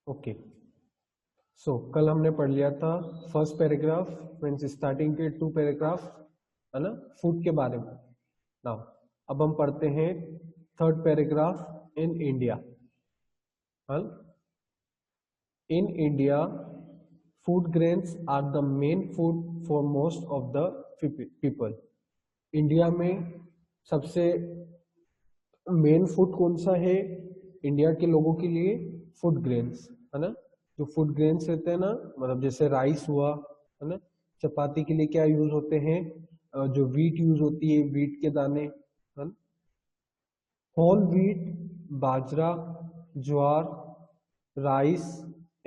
Okay, सो कल हमने पढ़ लिया था फर्स्ट पैराग्राफ मीन्स स्टार्टिंग के 2 पैराग्राफ, है ना, फूड के बारे में। नाउ अब हम पढ़ते हैं third paragraph in India. In India food grains are the main food for most of the people। India में सबसे मेन फूड कौन सा है इंडिया के लोगों के लिए? फूड ग्रेन्स, है ना। जो फूड ग्रेन्स रहते हैं ना, मतलब जैसे राइस हुआ, है ना। चपाती के लिए क्या यूज होते हैं? जो वीट यूज होती है, वीट के दाने, है ना। Whole wheat, bajra, jowar, rice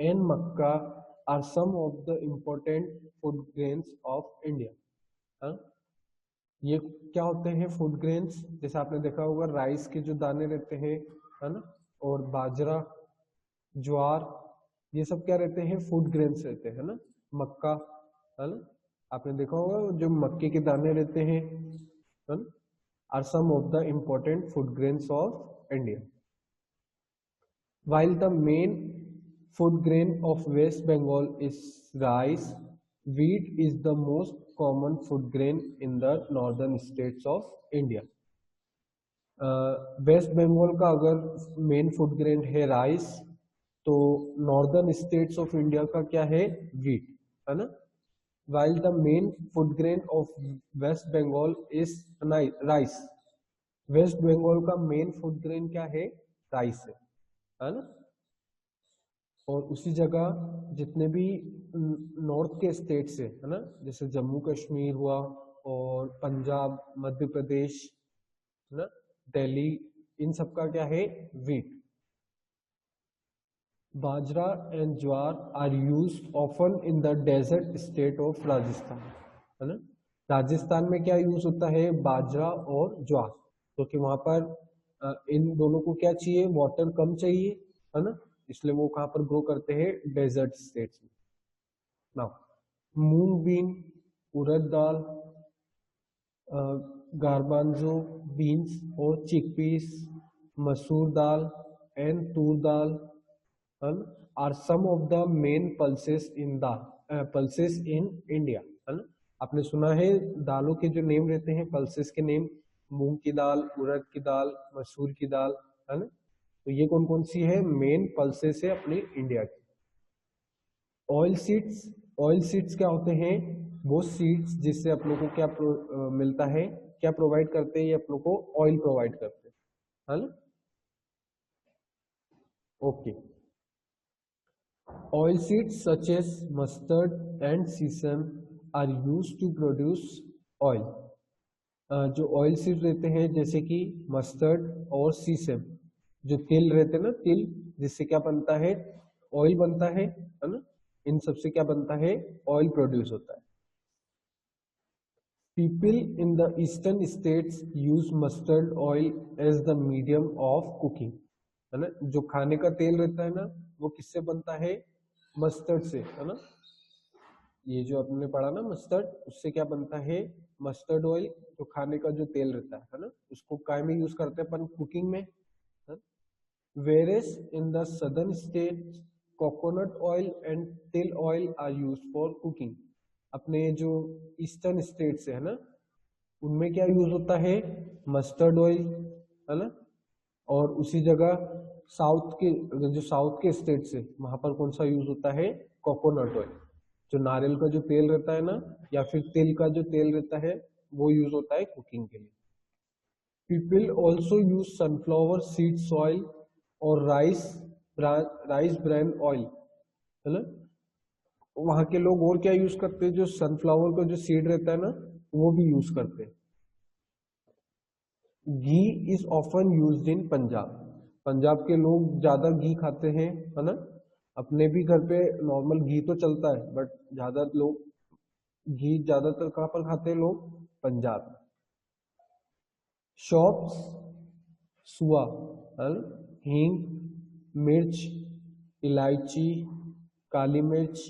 and makka are some of the important food grains of India. ये क्या होते हैं फूड ग्रेन्स? जैसे आपने देखा होगा राइस के जो दाने रहते हैं, है ना, और बाजरा, ज्वार, ये सब क्या रहते हैं? फूड ग्रेन्स रहते हैं ना। मक्का, है ना, आपने देखा होगा जो मक्के के दाने रहते हैं, है ना, are some of the important food grains of India. While the main food grain of West Bengal is rice, wheat is the most common food grain in the northern states of India। West Bengal का अगर main food grain है rice, तो northern states of India का क्या है? Wheat, है ना। While the main food grain of West Bengal is rice, West Bengal का मेन फूड ग्रेन क्या है? राइस है ना। और उसी जगह जितने भी नॉर्थ के स्टेट्स है ना, जैसे जम्मू कश्मीर हुआ और पंजाब, मध्य प्रदेश, है ना, दिल्ली, इन सब का क्या है? Wheat. Bajra and jowar are used often in the desert state of Rajasthan, है ना। राजस्थान में क्या यूज होता है? बाजरा और ज्वार, क्योंकि वहां पर इन दोनों को क्या चाहिए? वाटर कम चाहिए, है ना, इसलिए वो कहां पर ग्रो करते हैं? डेजर्ट स्टेट्स में। Now moong bean, urad dal, garbanzo beans और chickpeas, masoor dal and toor dal are some of the main pulses in India, है ना। आपने सुना है दालों के जो नेम रहते हैं, पल्सेस के नेम, मूंग की दाल, उड़द की दाल, मसूर की दाल, है ना। तो ये कौन कौन सी है? मेन पल्सेस है अपने इंडिया की। ऑयल सीड्स क्या होते हैं? वो सीड्स जिससे आप लोगों को क्या मिलता है, क्या प्रोवाइड करते हैं? ये आप लोग को ऑयल प्रोवाइड करते हैं, है ना। Okay, oil seeds such as mustard and sesame are used to produce oil. जो ऑयल सीड रहते हैं जैसे कि मस्टर्ड और सीसम, जो तिल रहते हैं ना, तिल, जिससे क्या बनता है? ऑयल बनता है ना। इन सबसे क्या बनता है? ऑयल प्रोड्यूस होता है। People in the eastern states use mustard oil as the medium of cooking, है ना। जो खाने का तेल रहता है ना, वो किससे बनता है? मस्टर्ड से, है ना। ये जो आपने पढ़ा ना मस्टर्ड, उससे क्या बनता है? मस्टर्ड ऑयल, जो खाने का जो तेल रहता है ना, उसको काय में यूज करते हैं अपन? कुकिंग में। Whereas in the southern states coconut oil and till oil are used for cooking। अपने जो ईस्टर्न स्टेट्स है ना, उनमें क्या यूज होता है? मस्टर्ड ऑयल, है ना। और उसी जगह साउथ के स्टेट्स है, वहां पर कौन सा यूज होता है? कोकोनट ऑयल, जो नारियल का जो तेल रहता है ना, या फिर तिल का जो तेल रहता है, वो यूज होता है कुकिंग के लिए। People also use sunflower seeds oil और राइस ब्रान ऑयल, है ना। वहां के लोग और क्या यूज करते हैं? जो सनफ्लावर का जो सीड रहता है ना, वो भी यूज करते हैं। Ghee is often used in Punjab. Punjab के लोग ज्यादा घी खाते हैं, है ना। अपने भी घर पे नॉर्मल घी तो चलता है, बट ज्यादा लोग घी ज्यादातर कहाँ पर खाते हैं लोग? पंजाब में। शॉप्स, सुआ, हींग, मिर्च, elaichi, kali mirch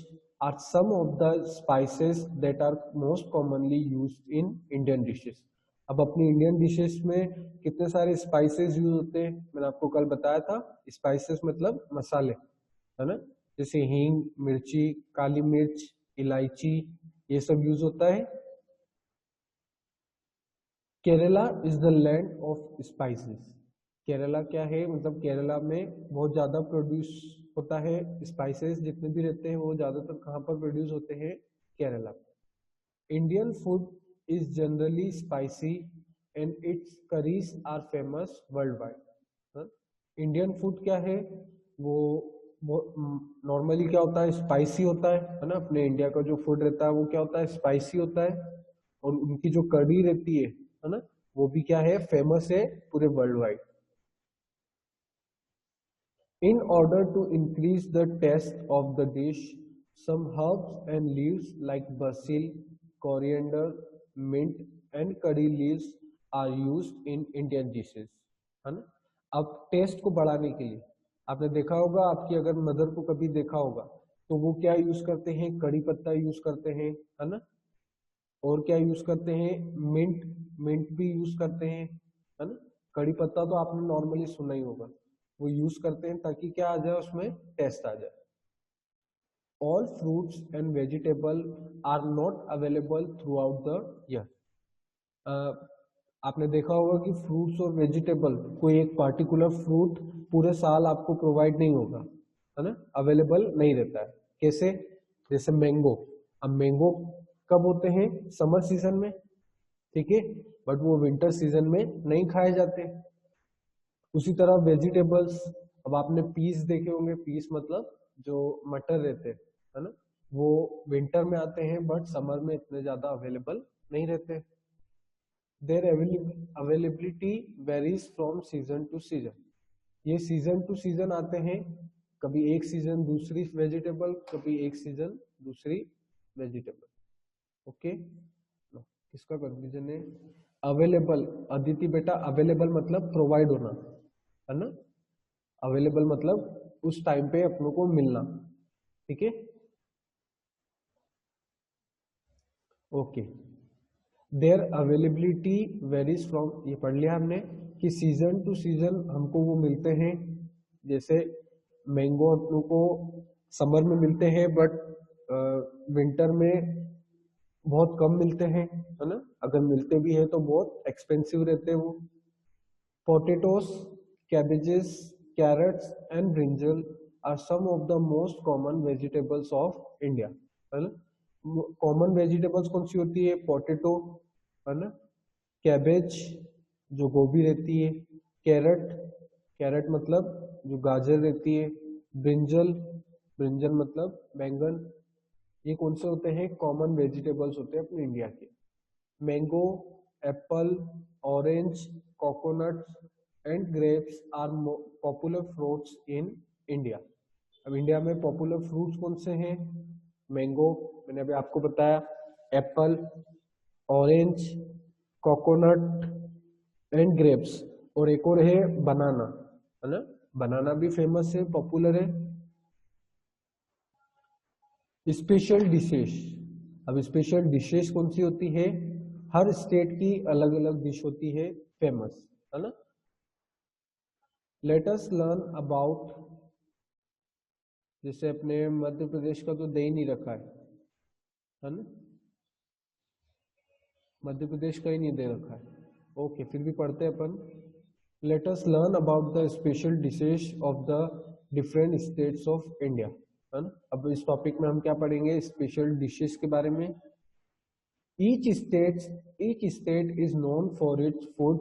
are some of the spices that are most commonly used in Indian dishes. अब अपनी इंडियन डिशेस में कितने सारे स्पाइसेस यूज होते हैं? मैंने आपको कल बताया था, स्पाइसेस मतलब मसाले, है ना, जैसे हींग, मिर्ची, काली मिर्च, इलायची, ये सब यूज होता है। Kerala is the land of spices. Kerala क्या है, मतलब केरला में बहुत ज्यादा प्रोड्यूस होता है स्पाइसेस, जितने भी रहते हैं वो ज्यादातर कहाँ पर प्रोड्यूस होते हैं, Kerala. Indian food is generally spicy and its curries are famous worldwide. Indian food क्या है, वो नॉर्मली क्या होता है, स्पाइसी होता है ना। अपने इंडिया का जो फूड रहता है वो क्या होता है, स्पाइसी होता है। और उनकी जो कढ़ी रहती है ना, वो भी क्या है, फेमस है पूरे world wide. In order to increase the taste of the dish, some herbs and leaves like basil, coriander, mint and curry leaves are used in Indian dishes, है ना। अब टेस्ट को बढ़ाने के लिए आपने देखा होगा, आपकी अगर मदर को कभी देखा होगा तो वो क्या यूज करते हैं, कड़ी पत्ता यूज करते हैं, है ना। और क्या यूज करते हैं, मिंट, मिंट भी यूज करते हैं, है ना। कड़ी पत्ता तो आपने नॉर्मली सुना ही होगा, वो यूज करते हैं ताकि क्या आ जाए, उसमें टेस्ट आ जाए। All fruits and vegetable are not available throughout the year. आपने देखा होगा कि फ्रूट्स और वेजिटेबल, कोई एक पार्टिकुलर फ्रूट पूरे साल आपको प्रोवाइड नहीं होगा, है ना, अवेलेबल नहीं रहता है। कैसे, जैसे मैंगो। अब मैंगो कब होते हैं, समर सीजन में, ठीक है, बट वो विंटर सीजन में नहीं खाए जाते। उसी तरह वेजिटेबल्स, अब आपने पीस देखे होंगे, पीस मतलब जो मटर रहते हैं, है ना, वो विंटर में आते हैं बट समर में इतने ज्यादा अवेलेबल नहीं रहते। Their availability varies from season to season. ये सीजन टू सीजन आते हैं, कभी एक सीजन दूसरी वेजिटेबल, कभी एक सीजन दूसरी वेजिटेबल। ओके, किसका कंफ्यूजन है। अवेलेबल, अदिति बेटा, अवेलेबल मतलब प्रोवाइड होना, है ना। अवेलेबल मतलब उस टाइम पे अपनों को मिलना, ठीक है। Okay, their availability varies from, ये पढ़ लिया हमने कि सीजन टू सीजन हमको वो मिलते हैं। जैसे मैंगो अपनों को समर में मिलते हैं बट विंटर में बहुत कम मिलते हैं, है ना। अगर मिलते भी है तो बहुत एक्सपेंसिव रहते हैं वो। Potatoes, cabbages, carrots and brinjal are some of the most common vegetables of India, है ना। कॉमन वेजिटेबल्स कौन सी होती है, पोटैटो, है ना, कैबेज जो गोभी रहती है, कैरट, कैरट मतलब जो गाजर रहती है, ब्रिंजल, ब्रिंजल मतलब बैंगन। ये कौन से होते हैं, कॉमन वेजिटेबल्स होते हैं अपने इंडिया के। Mango, apple, orange, coconut and grapes are popular fruits in India. अब इंडिया में पॉपुलर फ्रूट्स कौन से हैं, मैंगो मैंने अभी आपको बताया, apple, orange, coconut and grapes, और एक और है बनाना, है ना। बनाना भी फेमस है, पॉपुलर है। स्पेशल डिशेस, अब स्पेशल डिशेस कौन सी होती है, हर स्टेट की अलग अलग डिश होती है फेमस, है ना। लेट अस लर्न अबाउट, जैसे अपने मध्य प्रदेश का तो दे ही नहीं रखा है ना, मध्य प्रदेश का ही नहीं दे रखा है। ओके, फिर भी पढ़ते हैं अपन। Let us learn about the special dishes of the different states of India, है ना। अब इस टॉपिक में हम क्या पढ़ेंगे, स्पेशल डिशेस के बारे में। Each state is known for its food,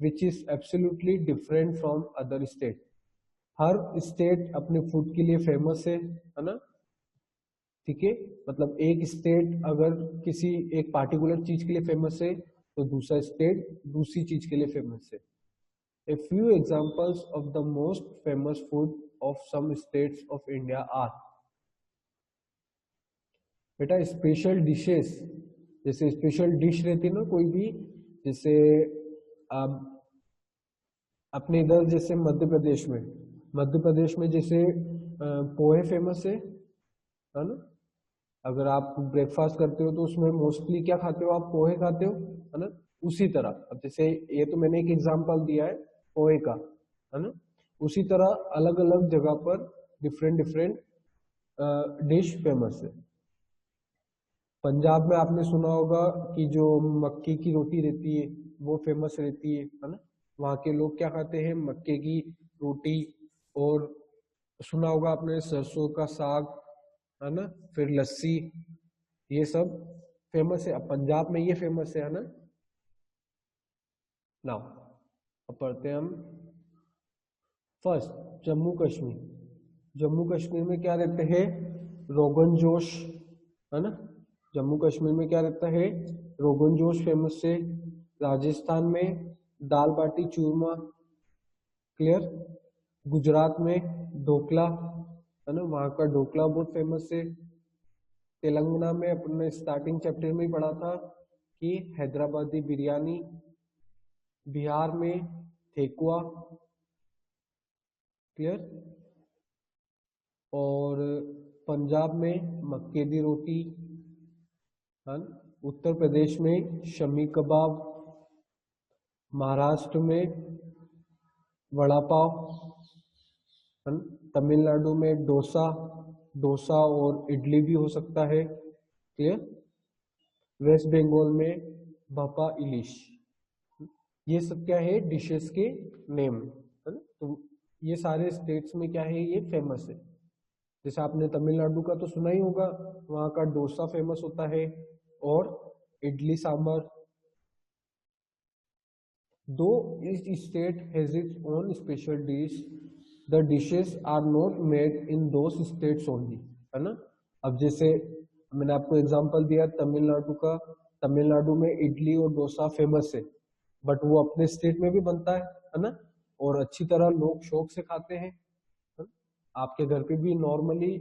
which is absolutely different from other state. Her state अपने फूड के लिए फेमस है ना, ठीक है। मतलब एक स्टेट अगर किसी एक पार्टिकुलर चीज के लिए फेमस है तो दूसरा स्टेट दूसरी चीज के लिए फेमस है। A few examples of the most famous food of some states of India are, बेटा स्पेशल डिशेस, जैसे स्पेशल डिश रहती है ना कोई भी, जैसे अब अपने इधर जैसे मध्य प्रदेश में जैसे पोहे फेमस है ना। अगर आप ब्रेकफास्ट करते हो तो उसमें मोस्टली क्या खाते हो, आप पोहे खाते हो, है ना। उसी तरह अब जैसे ये तो मैंने एक एग्जांपल दिया है पोहे का, है ना। उसी तरह अलग अलग जगह पर डिफरेंट डिफरेंट डिश फेमस है। पंजाब में आपने सुना होगा कि जो मक्के की रोटी रहती है वो फेमस रहती है ना। वहाँ के लोग क्या खाते हैं, मक्के की रोटी, और सुना होगा आपने सरसों का साग, है ना, फिर लस्सी, ये सब फेमस है। अब पंजाब में ये फेमस है ना। नाउ अब पढ़ते हैं हम फर्स्ट जम्मू कश्मीर। जम्मू कश्मीर में क्या रहते हैं, रोगन जोश, है ना। जम्मू कश्मीर में क्या रहता है, रोगन जोश फेमस है। राजस्थान में दाल बाटी चूरमा, क्लियर। गुजरात में ढोकला, है ना, वहाँ का ढोकला बहुत फेमस है। तेलंगाना में अपने स्टार्टिंग चैप्टर में ही पढ़ा था कि हैदराबादी बिरयानी। बिहार में ठेकुआ, क्लियर। और पंजाब में मक्के दी रोटी, है ना। उत्तर प्रदेश में शमी कबाब, महाराष्ट्र में वड़ा पाव, है ना। तमिलनाडु में डोसा, डोसा और इडली भी हो सकता है, क्लियर। वेस्ट बंगाल में भापा इलिश। ये सब क्या है, डिशेस के नेम, है ना। तो ये सारे स्टेट्स में क्या है, ये फेमस है। जैसे आपने तमिलनाडु का तो सुना ही होगा, वहाँ का डोसा फेमस होता है और इडली सांभर। दो each state has its own special dish, the dishes are not made in those states only, है ना। अब जैसे मैंने आपको एग्जांपल दिया तमिलनाडु का, तमिलनाडु में इडली और डोसा फेमस है, बट वो अपने स्टेट में भी बनता है ना, और अच्छी तरह लोग शौक से खाते हैं, है ना? आपके घर पे भी नॉर्मली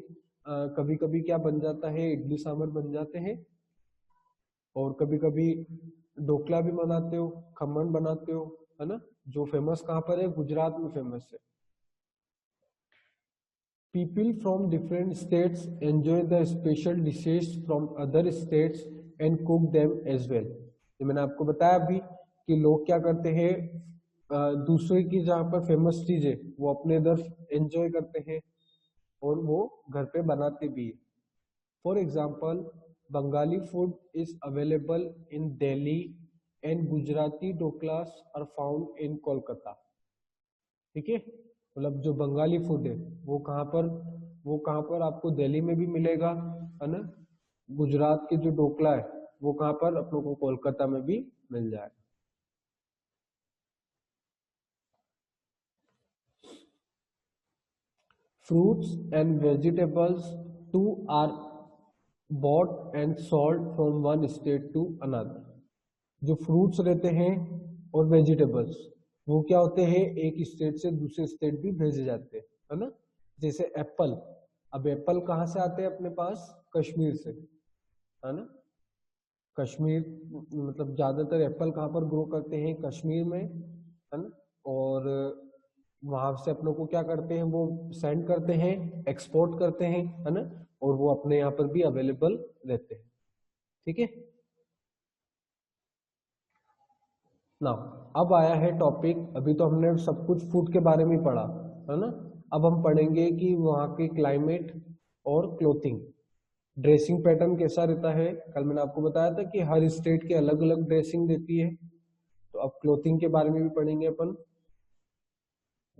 कभी कभी क्या बन जाता है, इडली सांभर बन जाते हैं, और कभी कभी ढोकला भी बनाते हो, खमन बनाते हो, है ना। जो फेमस कहाँ पर है, गुजरात में फेमस है। People from different states enjoy the special dishes from other states and cook them as well. ये मैंने आपको बताया अभी कि लोग क्या करते हैं, दूसरे की जहाँ पर फेमस चीज है वो अपने इधर एंजॉय करते हैं और वो घर पे बनाते भी है। For example, Bengali food is available in Delhi and Gujarati dhoklas are found in Kolkata. ठीक है, मतलब जो बंगाली फूड है वो कहाँ पर आपको दिल्ली में भी मिलेगा, है ना। गुजरात के जो ढोकला है वो कहाँ पर अपनों को कोलकाता में भी मिल जाएगा। Fruits and vegetables too are bought and sold from one state to another. जो फ्रूट्स रहते हैं और वेजिटेबल्स वो क्या होते हैं, एक स्टेट से दूसरे स्टेट भी भेजे जाते हैं, है ना। जैसे एप्पल, अब एप्पल कहाँ से आते हैं अपने पास, कश्मीर से, है ना। कश्मीर मतलब ज्यादातर एप्पल कहाँ पर ग्रो करते हैं, कश्मीर में, है ना। और वहां से अपनों को क्या करते हैं, वो सेंड करते हैं, एक्सपोर्ट करते हैं, है ना, और वो अपने यहाँ पर भी अवेलेबल रहते हैं। ठीक है ना। अब आया है टॉपिक, अभी तो हमने सब कुछ फूड के बारे में पढ़ा, है ना। अब हम पढ़ेंगे कि वहाँ के क्लाइमेट और क्लोथिंग, ड्रेसिंग पैटर्न कैसा रहता है। कल मैंने आपको बताया था कि हर स्टेट के अलग अलग ड्रेसिंग रहती है, तो अब क्लोथिंग के बारे में भी पढ़ेंगे अपन।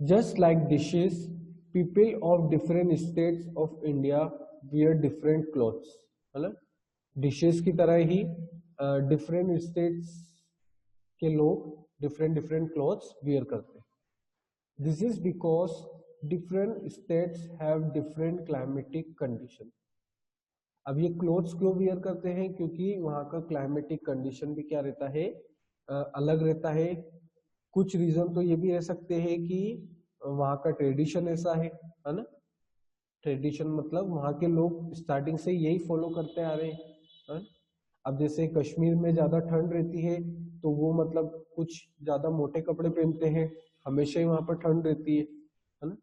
Just like dishes, people of different states of India wear different clothes, मतलब डिशेस की तरह ही डिफरेंट स्टेट्स के लोग डिफरेंट डिफरेंट क्लॉथ्स वियर करते हैं। This is because different states have different climatic condition. अब ये क्लोथ्स क्यों वियर करते हैं, क्योंकि वहाँ का क्लाइमेटिक कंडीशन भी क्या रहता है, अलग रहता है। कुछ रीजन तो ये भी रह सकते हैं कि वहाँ का ट्रेडिशन ऐसा है ना। ट्रेडिशन मतलब वहाँ के लोग स्टार्टिंग से यही फॉलो करते आ रहे हैं। अब जैसे कश्मीर में ज्यादा ठंड रहती है तो वो मतलब कुछ ज्यादा मोटे कपड़े पहनते हैं, हमेशा ही वहां पर ठंड रहती है ना।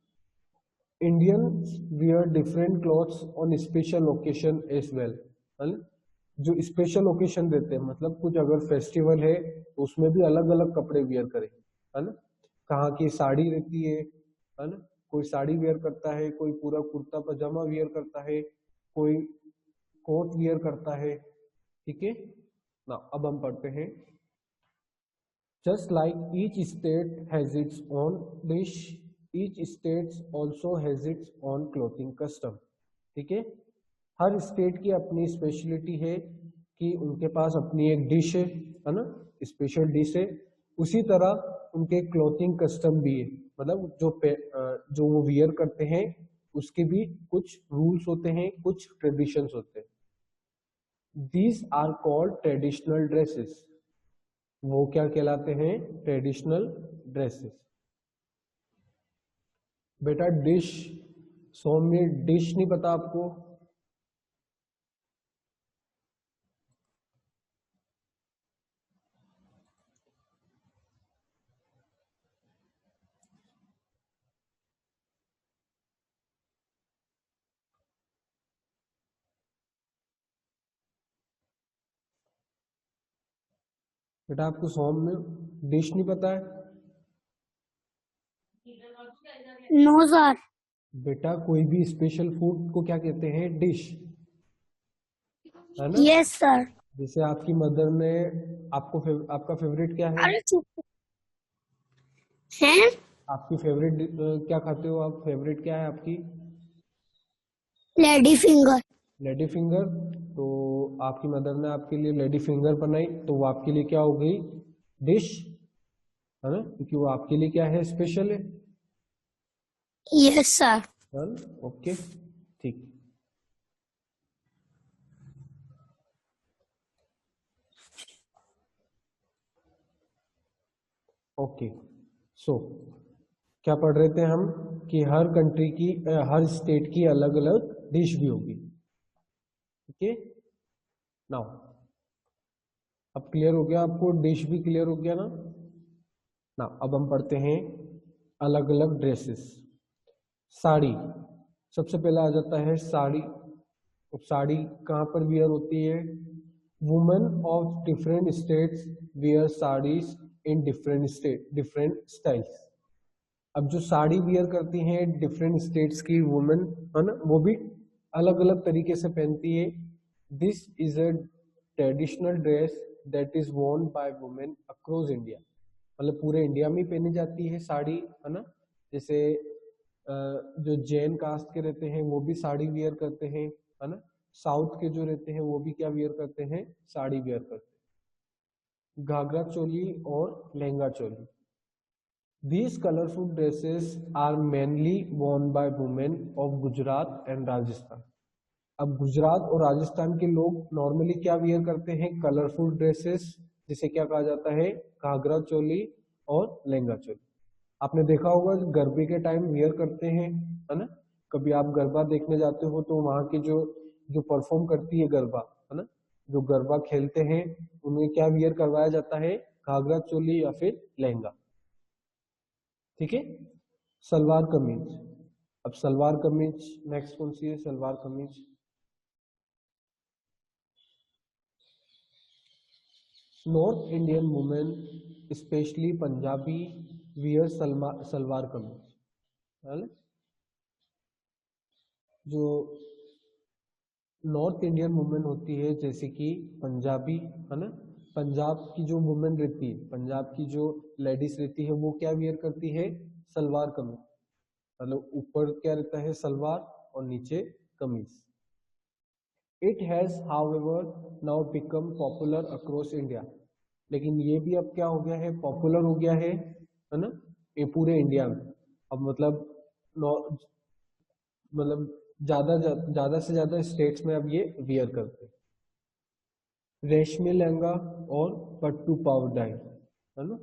Indian wear different clothes on special occasion as well, है ना। जो स्पेशल ओकेशन रहते हैं, मतलब कुछ अगर फेस्टिवल है तो उसमें भी अलग अलग कपड़े वियर करें, है ना। कहाँ की साड़ी रहती है ना, कोई साड़ी वेयर करता है, कोई पूरा कुर्ता पजामा वेयर करता है, कोई कोट वेयर करता है। ठीक है ना। अब हम पढ़ते हैं, just like each state has its own dish, each state also has its own clothing custom. ठीक है, हर स्टेट की अपनी स्पेशलिटी है कि उनके पास अपनी एक डिश है ना, स्पेशल डिश है। उसी तरह उनके क्लोथिंग कस्टम भी है, मतलब जो वो वियर करते हैं उसके भी कुछ रूल्स होते हैं, कुछ ट्रेडिशंस होते हैं। These are called traditional dresses. वो क्या कहलाते हैं? Traditional dresses. बेटा डिश, सौम्य डिश नहीं पता आपको? बेटा आपको सौम्य डिश नहीं पता है? No sir. बेटा कोई भी स्पेशल फूड को क्या कहते हैं? डिश, है ना? Yes sir. जैसे आपकी मदर ने आपका फेवरेट क्या है? अरे चुप है। आपकी फेवरेट क्या खाते हो आप? फेवरेट क्या है आपकी? Lady finger. Lady finger. तो आपकी मदर ने आपके लिए लेडी फिंगर बनाई, तो वो आपके लिए क्या हो गई? डिश, है ना, क्योंकि वो आपके लिए क्या है? स्पेशल है। Yes sir. डन, ओके, ठीक। ओके, सो क्या पढ़ रहे थे हम कि हर कंट्री की हर स्टेट की अलग अलग डिश भी होगी। ओके, नाउ अब क्लियर हो गया आपको? डिश भी क्लियर हो गया ना? ना अब हम पढ़ते हैं अलग अलग ड्रेसेस। साड़ी, सबसे पहला आ जाता है साड़ी। अब साड़ी कहाँ पर वियर होती है? Women of different states wear saris in different styles. अब जो साड़ी वियर करती हैं डिफरेंट स्टेट्स की वुमेन, है ना, वो भी अलग अलग तरीके से पहनती है। This is a traditional dress that is Warne by women across India. मतलब पूरे इंडिया में पहनी जाती है साड़ी, है ना। जैसे जो जैन कास्ट के रहते हैं वो भी साड़ी वियर करते हैं, है ना। साउथ के जो रहते हैं वो भी क्या वियर करते हैं? साड़ी वियर करते हैं। घाघरा चोली और lehenga choli. These colorful dresses are mainly worn by women of Gujarat and Rajasthan. अब गुजरात और राजस्थान के लोग नॉर्मली क्या वियर करते हैं? कलरफुल ड्रेसेस, जिसे क्या कहा जाता है? घाघरा चोली और लहंगा चोली। आपने देखा होगा गरबे के टाइम वियर करते हैं, है ना। कभी आप गरबा देखने जाते हो तो वहां के जो जो परफॉर्म करती है गरबा, है ना, जो गरबा खेलते हैं उन्हें क्या वियर करवाया जाता है? घाघरा चोली या फिर लहंगा। ठीक है, सलवार कमीज। अब सलवार कमीज नेक्स्ट कौन सी है? Salwar kameez. North Indian women specially Punjabi wear salwar kameez. जो नॉर्थ इंडियन वुमेन होती है जैसे कि पंजाबी, है ना, पंजाब की जो वुमेन रहती है, पंजाब की जो लेडीज रहती है वो क्या वियर करती है? सलवार कमीज। मतलब ऊपर क्या रहता है? सलवार और नीचे कमीज। It has however now become popular across India. लेकिन ये भी अब क्या हो गया है? पॉपुलर हो गया है ना, ये पूरे इंडिया में। अब मतलब ज्यादा से ज्यादा स्टेट्स में अब ये वियर करते हैं। रेशमी लहंगा और पट्टू पावडाई, है ना।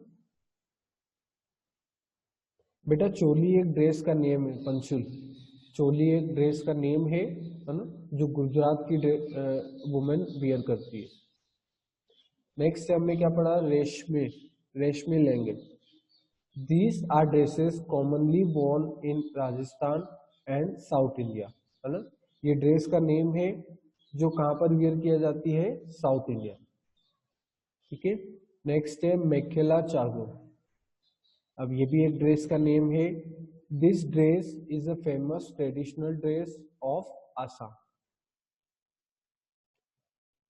बेटा चोली एक ड्रेस का नेम है, पंचुल। चोली एक ड्रेस का नेम है ना, जो गुजरात की वुमेन वियर करती है। नेक्स्ट हमने क्या पढ़ा? रेशमी, रेशमी लहंगे। These are dresses commonly worn in Rajasthan and South India, है ना। ये ड्रेस का नेम है जो कहां पर वियर किया जाती है? South India. ठीक है, नेक्स्ट है मेखेला चादर। अब ये भी एक ड्रेस का नेम है this dress is a famous traditional dress of Assam.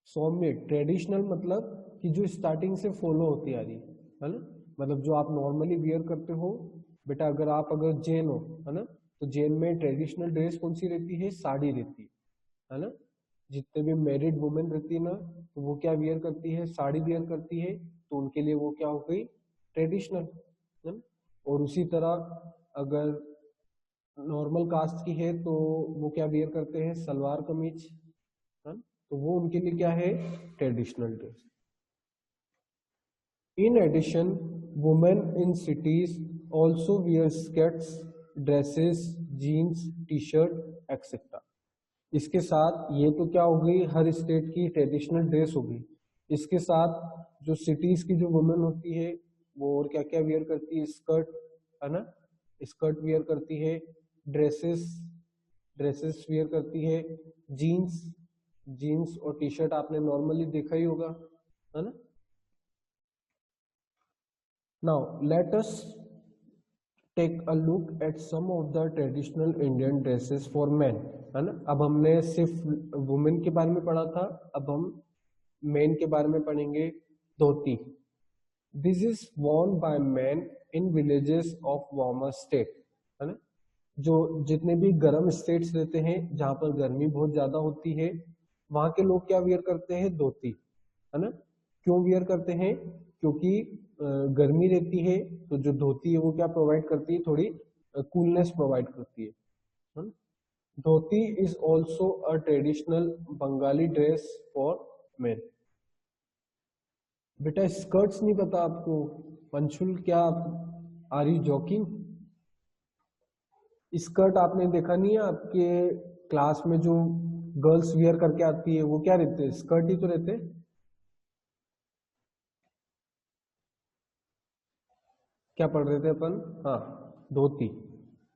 Saumya traditional मतलब कि जो स्टार्टिंग से फॉलो होती आ रही है ना, मतलब जो आप नॉर्मली वियर करते हो। बेटा अगर जैन हो, है ना, तो जैन में ट्रेडिशनल ड्रेस कौन सी रहती है? साड़ी रहती है ना। जितने भी मैरिड वुमेन रहती है ना, तो वो क्या वियर करती है? साड़ी वियर करती है, तो उनके लिए वो क्या हो गई? ट्रेडिशनल, है ना। और उसी तरह अगर नॉर्मल कास्ट की है तो वो क्या वियर करते हैं? सलवार कमीज, है ना? तो वो उनके लिए क्या है? Traditional dress. In addition, women in cities also wear skirts, dresses, jeans, t-shirt, etc. इसके साथ ये तो क्या हो गई? हर स्टेट की ट्रेडिशनल ड्रेस हो गई। इसके साथ जो सिटीज की जो वुमेन होती है वो और क्या क्या वियर करती है? स्कर्ट, है ना, स्कर्ट वियर करती है, ड्रेसेस ड्रेसेस वियर करती है, जीन्स जीन्स और टी शर्ट आपने नॉर्मली देखा ही होगा, है ना। Now let us take a look at some of the traditional Indian dresses for men, है ना। अब हमने सिर्फ वुमेन के बारे में पढ़ा था, अब हम मेन के बारे में पढ़ेंगे। Dhoti, this is worn by men in villages of warmer state, है ना। जो जितने भी गर्म स्टेट्स रहते हैं जहां पर गर्मी बहुत ज्यादा होती है, वहां के लोग क्या वियर करते हैं? धोती, है ना। क्यों वियर करते हैं? क्योंकि गर्मी रहती है, तो जो धोती है वो क्या प्रोवाइड करती है? थोड़ी कूलनेस प्रोवाइड करती है ना? Dhoti is also a traditional Bengali dress for men. बेटा स्कर्ट्स नहीं पता आपको? पंचुल, क्या आर यू जॉकिंग? स्कर्ट आपने देखा नहीं है? आपके क्लास में जो गर्ल्स वियर करके आती है वो क्या रहते हैं? स्कर्ट ही तो रहते हैं। क्या पढ़ रहे थे अपन? हाँ, dhoti.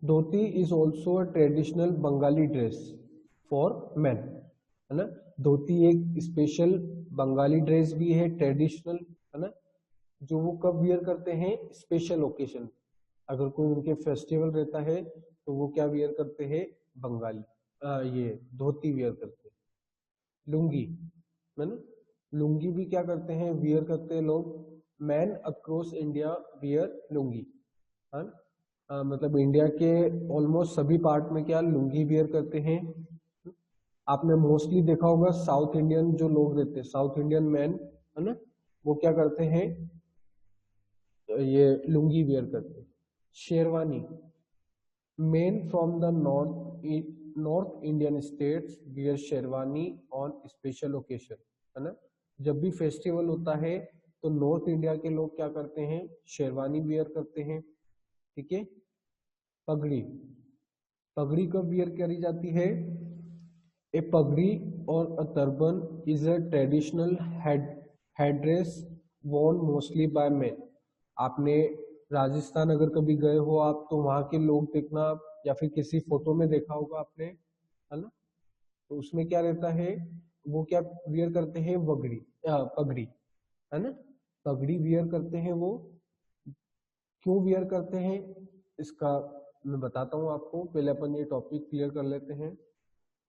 Dhoti is also a traditional Bengali dress for man, है ना। धोती एक स्पेशल बंगाली ड्रेस भी है, ट्रेडिशनल, है ना, जो वो कब वियर करते हैं? Special occasion. अगर कोई उनके फेस्टिवल रहता है तो वो क्या वियर करते हैं? बंगाली ये धोती वियर करते हैं। लुंगी, है ना, लुंगी भी क्या करते हैं? वियर करते हैं लोग। Man across India wear lungi, है ना। मतलब इंडिया के ऑलमोस्ट सभी पार्ट में क्या लुंगी वियर करते हैं। आपने मोस्टली देखा होगा साउथ इंडियन जो लोग रहते हैं, साउथ इंडियन मैन, है ना, वो क्या करते हैं? ये लुंगी वियर करते हैं। Sherwani, men from the north Indian states wear sherwani on special occasion, है ना। जब भी फेस्टिवल होता है तो नॉर्थ इंडिया के लोग क्या करते हैं? शेरवानी वियर करते हैं, ठीक है। पगड़ी, पगड़ी कब वियर करी जाती है? ए पगड़ी और अ turban is a traditional headdress worn mostly by men। आपने राजस्थान अगर कभी गए हो आप तो वहां के लोग देखना, या फिर किसी फोटो में देखा होगा आपने, है ना, तो उसमें क्या रहता है? वो क्या वियर करते हैं? पगड़ी, है ना, पगड़ी वियर करते हैं वो। क्यों वियर करते हैं इसका मैं बताता हूँ आपको, पहले अपन ये टॉपिक क्लियर कर लेते हैं।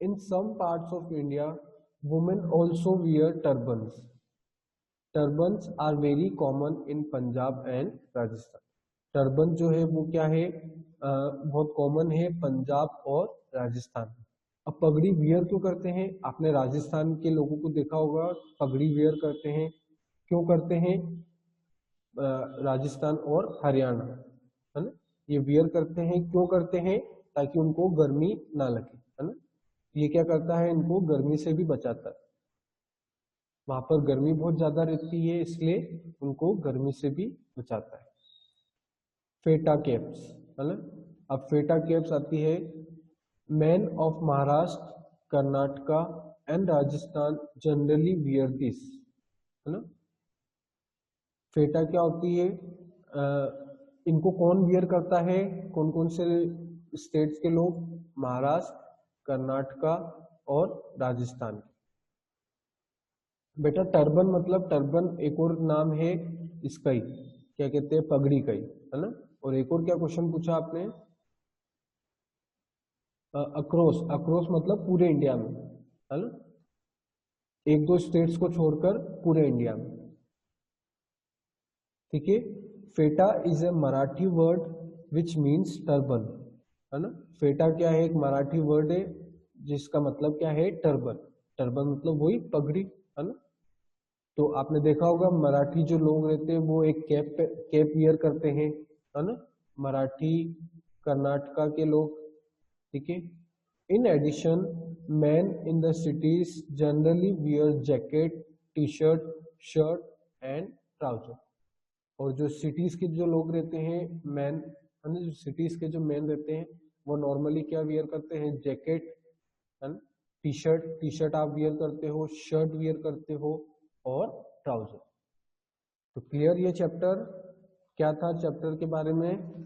In some parts of India women also wear turbans. Turbans are very common in Punjab and Rajasthan. Turban जो है वो क्या है? बहुत कॉमन है पंजाब और राजस्थान में। अब पगड़ी वियर क्यों करते हैं? आपने राजस्थान के लोगों को देखा होगा पगड़ी वियर करते हैं। क्यों करते हैं? राजस्थान और हरियाणा, है ना, ये वियर करते हैं। क्यों करते हैं? ताकि उनको गर्मी ना लगे, है ना। ये क्या करता है? इनको गर्मी से भी बचाता है। वहां पर गर्मी बहुत ज्यादा रहती है इसलिए उनको गर्मी से भी बचाता है। फेटा कैप्स, है ना। अब फेटा कैप्स आती है। Man of Maharashtra, Karnataka and Rajasthan generally wear this, है ना। फेटा क्या होती है? इनको कौन वियर करता है? कौन कौन से स्टेट्स के लोग? महाराष्ट्र, कर्नाटका और राजस्थान। बेटा टर्बन मतलब, टर्बन एक और नाम है इसका ही, क्या कहते हैं? पगड़ी का ही, है ना। और एक और क्या क्वेश्चन पूछा आपने? अक्रॉस, अक्रॉस मतलब पूरे इंडिया में, है ना, एक दो स्टेट्स को छोड़कर पूरे इंडिया में, ठीक है। Pheta is a Marathi word which means turban, है ना। फेटा क्या है, एक मराठी वर्ड है जिसका मतलब क्या है, टर्बन। टर्बन मतलब वही पगड़ी, है ना। तो आपने देखा होगा मराठी जो लोग रहते हैं वो एक कैप वियर करते हैं, है ना, मराठी कर्नाटका के लोग, ठीक है। In addition man in the cities generally wear jacket, T shirt, shirt and trouser. और जो सिटीज के जो लोग रहते हैं मैन, है ना, जो सिटीज के जो मैन रहते हैं वो नॉर्मली क्या वियर करते हैं, जैकेट, है ना, टी शर्ट आप वियर करते हो, शर्ट वियर करते हो और ट्राउजर। तो क्लियर ये चैप्टर क्या था, चैप्टर के बारे में,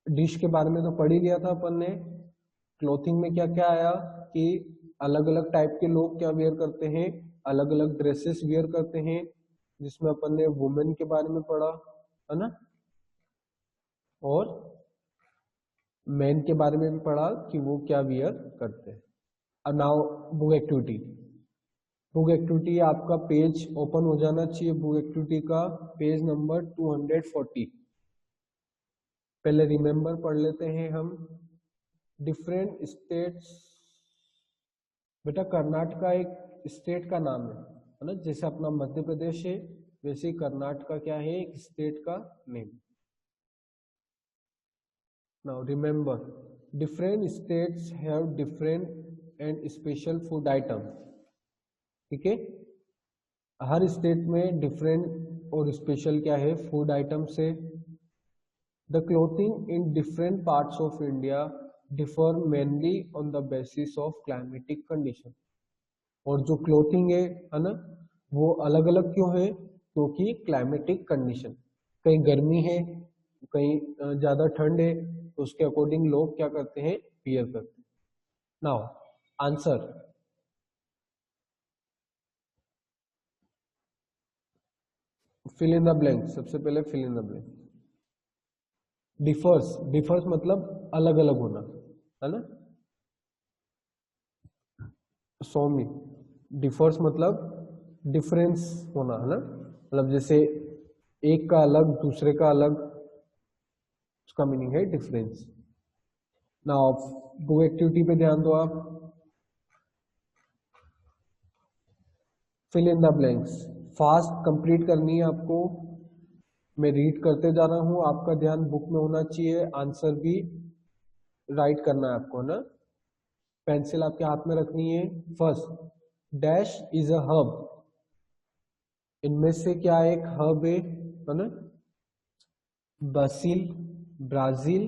डिश के बारे में तो पढ़ ही लिया था अपन ने। क्लोथिंग में क्या क्या आया कि अलग अलग टाइप के लोग क्या वेयर करते हैं, अलग अलग ड्रेसेस वेयर करते हैं, जिसमें अपन ने वुमेन के बारे में पढ़ा, है ना, और मेन के बारे में भी पढ़ा कि वो क्या वियर करते हैं। अब now book activity. Book activity आपका पेज ओपन हो जाना चाहिए, बुक एक्टिविटी का पेज नंबर 240। पहले रिमेंबर पढ़ लेते हैं हम। डिफरेंट स्टेट्स, बेटा कर्नाटका एक स्टेट का नाम है ना, जैसे अपना मध्य प्रदेश है वैसे ही कर्नाटका क्या है, एक स्टेट का name. Now remember, different states have different and special food item, ठीक है। हर स्टेट में डिफरेंट और स्पेशल क्या है, फूड आइटम्स है। The clothing in different parts of India differ mainly on the basis of climatic condition. और जो clothing है ना, वो अलग अलग क्यों है, क्योंकि क्लाइमेटिक कंडीशन, कहीं गर्मी है, कहीं ज्यादा ठंड है, तो उसके अकॉर्डिंग लोग क्या करते हैं, वियर करते हैं। Now answer, fill in the blank. सबसे पहले fill in the blank. Differs, differs मतलब अलग अलग होना, है ना। सौमी, डिफर्स मतलब डिफरेंस होना, है ना, मतलब जैसे एक का अलग दूसरे का अलग, उसका मीनिंग है डिफरेंस। नाउ बुक एक्टिविटी पे ध्यान दो आप। Fill in the blanks fast complete करनी है आपको। मैं रीड करते जा रहा हूं, आपका ध्यान बुक में होना चाहिए, आंसर भी राइट करना है आपको ना। पेंसिल आपके हाथ में रखनी है। First, dash is a hub. इनमें से क्या एक हब है ना, ब्राजील, ब्राजील,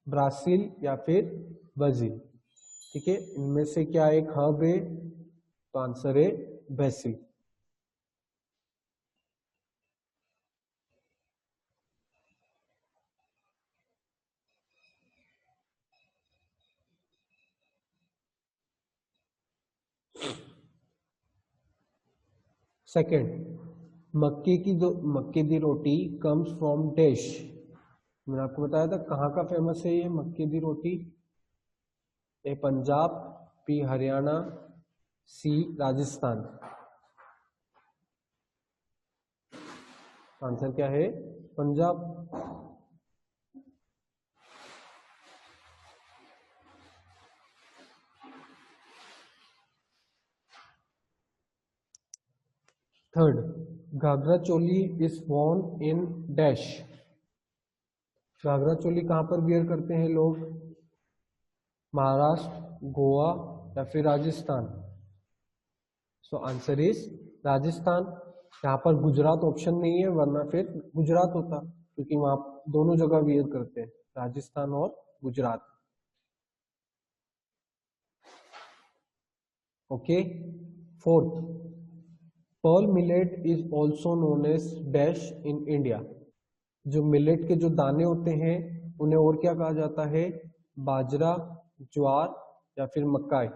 ब्राजील या फिर ब्राजील, ठीक है। इनमें से क्या एक हब है, तो आंसर है ब्राजील। सेकंड, मक्के दी रोटी कम्स फ्रॉम डैश। मैंने आपको बताया था कहाँ का फेमस है ये मक्के दी रोटी। A Punjab, B Haryana, C Rajasthan. Answer क्या है, Punjab. Third, ghagra choli is worn in dash. Ghagra choli कहाँ पर वियर करते हैं लोग, महाराष्ट्र, गोवा या फिर राजस्थान। सो आंसर इज राजस्थान। यहाँ पर गुजरात ऑप्शन नहीं है, वरना फिर गुजरात होता, क्योंकि वहां दोनों जगह वियर करते हैं, राजस्थान और Gujarat. Okay. Fourth, pearl millet is also known as dash in India. जो मिलेट के जो दाने होते हैं उन्हें और क्या कहा जाता है, बाजरा, ज्वार या फिर मक्काई।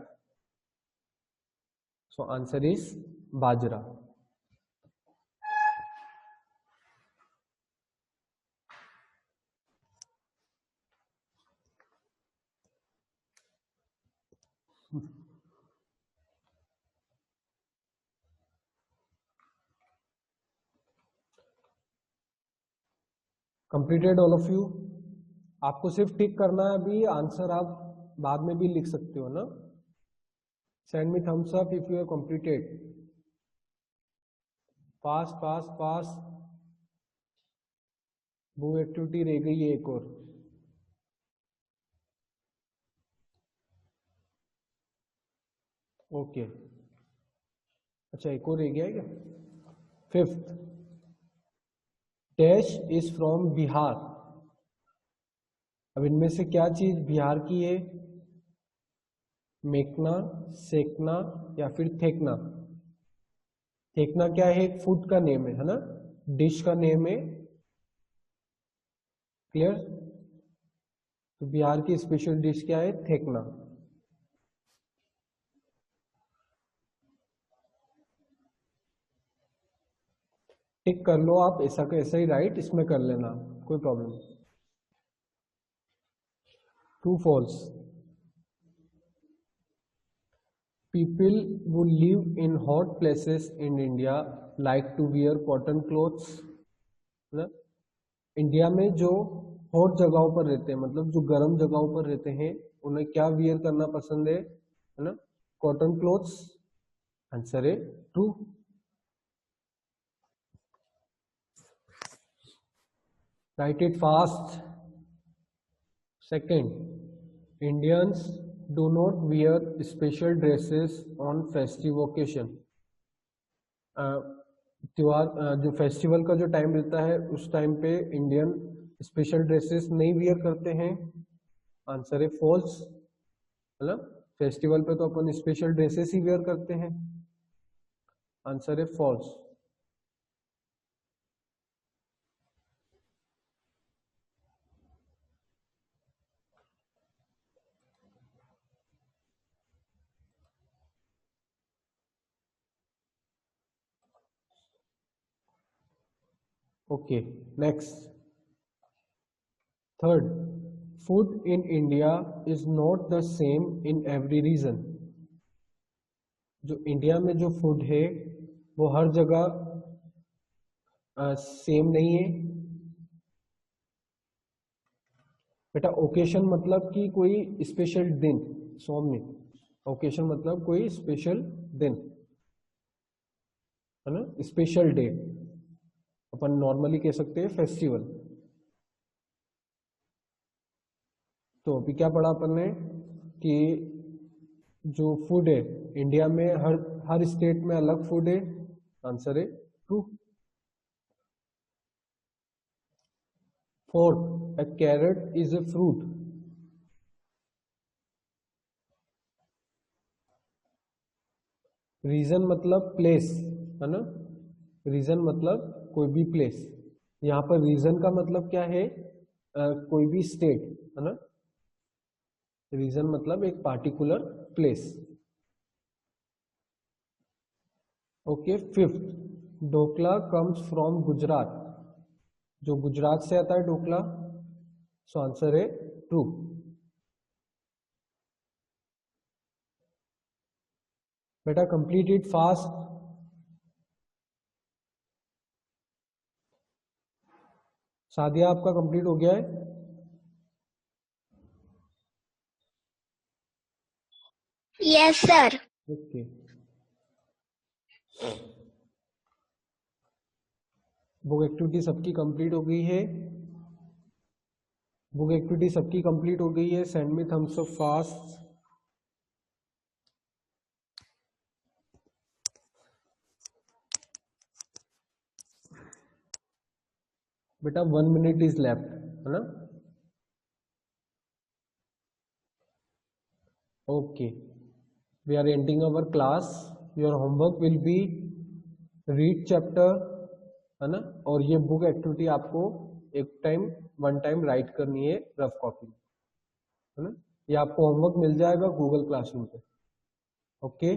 So answer is bajra. Completed all of you? आपको सिर्फ टिक करना है, अभी आंसर आप बाद में भी लिख सकते हो ना। Send me thumbs up if you have completed. Pass pass pass. वो एक्टिविटी रह गई है एक और। ओके, अच्छा एक और रह गया है क्या? Fifth, dash is from Bihar. अब इनमें से क्या चीज बिहार की है? मेकना, सेकना या फिर थेकना। थेकना क्या है? एक फूड का नेम है ना, डिश का नेम है। क्लियर? तो बिहार की स्पेशल डिश क्या है? थेकना। टिक कर लो आप, ऐसा का ऐसा ही राइट, इसमें कर लेना, कोई प्रॉब्लम नहीं। True false? People who live in hot places in India like to wear cotton clothes. ना, इंडिया में जो हॉट जगहों पर रहते हैं, मतलब जो गर्म जगहों पर रहते हैं, उन्हें क्या वियर करना पसंद है ना? Cotton clothes. आंसर है true. Right it fast. Second, Indians do not wear special dresses on festive occasion. त्योहार, जो फेस्टिवल का जो टाइम रहता है उस टाइम पे इंडियन स्पेशल ड्रेसेस नहीं वियर करते हैं। आंसर है फॉल्स, है ना? फेस्टिवल पे तो अपन स्पेशल ड्रेसेस ही वियर करते हैं। आंसर है false. Okay, next. Third, food in India is not the same in every region. जो इंडिया में जो फूड है वो हर जगह सेम नहीं है। बेटा ओकेशन मतलब कि कोई स्पेशल दिन, सौम्य। ओकेशन मतलब कोई स्पेशल दिन, है ना? स्पेशल डे अपन नॉर्मली कह सकते हैं फेस्टिवल। तो अभी क्या पढ़ा अपन ने कि जो फूड है इंडिया में हर स्टेट में अलग फूड है। आंसर है true. Fourth, a carrot is a fruit. Region मतलब प्लेस, है ना? रीजन मतलब कोई भी प्लेस। यहाँ पर रीजन का मतलब क्या है? कोई भी स्टेट, है ना? रीजन मतलब एक particular place. Okay, fifth, dhokla comes from Gujarat. जो गुजरात से आता है ढोकला। सो आंसर है ट्रू। बेटा कंप्लीट इट फास्ट। सादिया आपका कंप्लीट हो गया है? Yes sir. Okay, book activity सबकी कंप्लीट हो गई है? बुक एक्टिविटी सबकी कंप्लीट हो गई है? Send me thumbs up fast. बेटा 1 मिनट इज लेफ्ट, है ना? Okay, we are ending our class. Your homework will be read chapter, है ना? और ये बुक एक्टिविटी आपको वन टाइम राइट करनी है रफ कॉपी, है ना? ये आपको होमवर्क मिल जाएगा गूगल क्लासरूम पे। ओके।